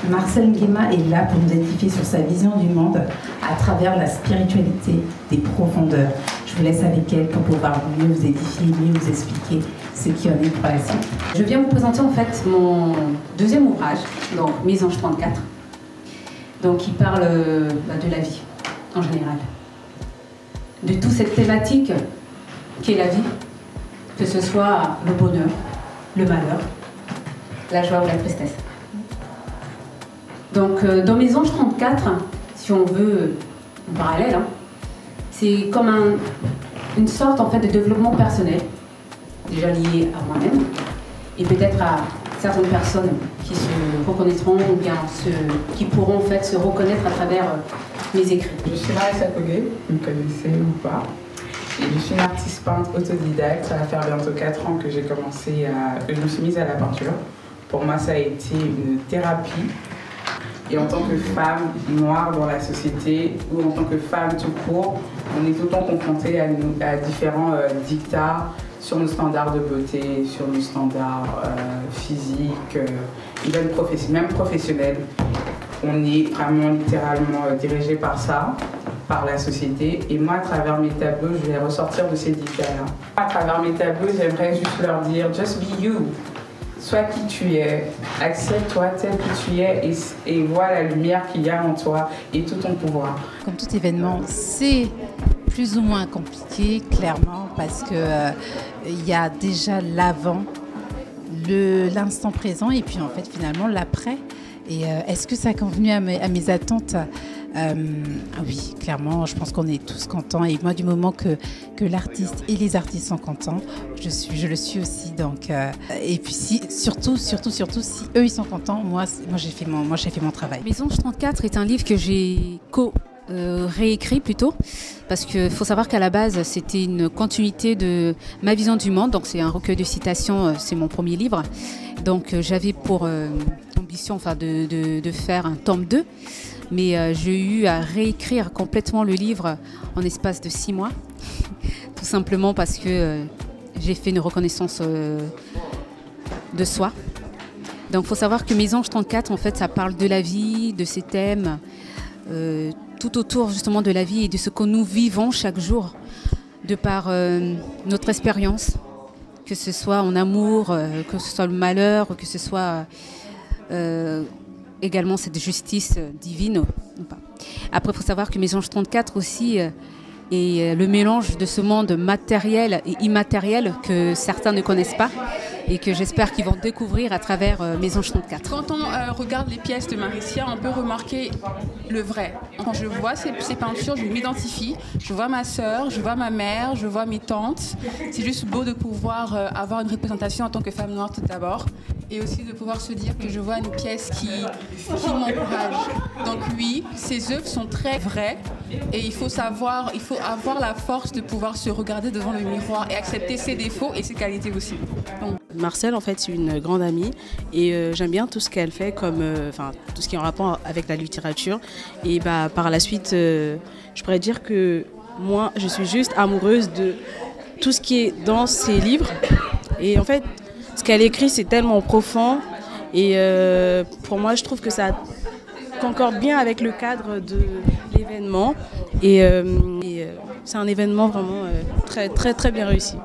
Marcel Nguema est là pour nous édifier sur sa vision du monde à travers la spiritualité des profondeurs. Je vous laisse avec elle pour pouvoir mieux vous édifier, mieux vous expliquer ce qui en est pour la suite. Je viens vous présenter en fait mon deuxième ouvrage, donc Mes Anges 34. Donc il parle de la vie en général, de toute cette thématique qui est la vie, que ce soit le bonheur, le malheur, la joie ou la tristesse. Donc dans Mes Anges 34, si on veut un parallèle, hein, c'est comme une sorte en fait de développement personnel, déjà lié à moi-même, et peut-être à certaines personnes qui se reconnaîtront ou bien qui pourront en fait se reconnaître à travers mes écrits. Je suis Marissa Kogué, vous me connaissez ou pas. Et je suis une artiste peintre autodidacte. Ça va faire bientôt 4 ans que j'ai commencé que je me suis mise à la peinture. Pour moi, ça a été une thérapie. Et en tant que femme noire dans la société, ou en tant que femme tout court, on est tout le temps confronté à différents dictats sur nos standards de beauté, sur nos standards physiques, même professionnels. On est vraiment littéralement dirigé par ça, par la société. Et moi, à travers mes tableaux, je vais ressortir de ces dictats-là. À travers mes tableaux, j'aimerais juste leur dire « just be you ». Sois qui tu es, accepte-toi tel que tu es et vois la lumière qu'il y a en toi et tout ton pouvoir. Comme tout événement, c'est plus ou moins compliqué, clairement, parce qu'il y a déjà l'avant, l'instant présent et puis en fait finalement l'après. Et est-ce que ça a convenu à mes attentes? Oui, clairement, je pense qu'on est tous contents. Et moi, du moment que l'artiste et les artistes sont contents, je le suis aussi. Donc, et puis surtout, si eux ils sont contents, moi j'ai fait mon travail. Mes Anges 34 est un livre que j'ai réécrit plutôt, parce qu'il faut savoir qu'à la base c'était une continuité de ma vision du monde, donc c'est un recueil de citations, c'est mon premier livre, donc j'avais pour ambition de faire un tome 2, mais j'ai eu à réécrire complètement le livre en espace de 6 mois, tout simplement parce que j'ai fait une reconnaissance de soi. Donc il faut savoir que Mes Anges 34, en fait, ça parle de la vie, de ses thèmes, tout autour justement de la vie et de ce que nous vivons chaque jour, de par notre expérience, que ce soit en amour, que ce soit le malheur, que ce soit également cette justice divine. Après, il faut savoir que Mes Anges 34 aussi est le mélange de ce monde matériel et immatériel que certains ne connaissent pas et que j'espère qu'ils vont découvrir à travers Mes Anges 34. Quand on regarde les pièces de Marissa, on peut remarquer le vrai. Quand je vois ces peintures, je m'identifie. Je vois ma sœur, je vois ma mère, je vois mes tantes. C'est juste beau de pouvoir avoir une représentation en tant que femme noire tout d'abord. Et aussi de pouvoir se dire que je vois une pièce qui m'encourage. Donc oui, ces œuvres sont très vraies et il faut avoir la force de pouvoir se regarder devant le miroir et accepter ses défauts et ses qualités aussi. Donc, Marcel, en fait, c'est une grande amie et j'aime bien tout ce qu'elle fait, comme tout ce qui est en rapport avec la littérature. Et par la suite, je pourrais dire que moi, je suis juste amoureuse de tout ce qui est dans ses livres. Et en fait, ce qu'elle écrit, c'est tellement profond. Et pour moi, je trouve que ça concorde bien avec le cadre de l'événement. Et c'est un événement vraiment très, très, très bien réussi.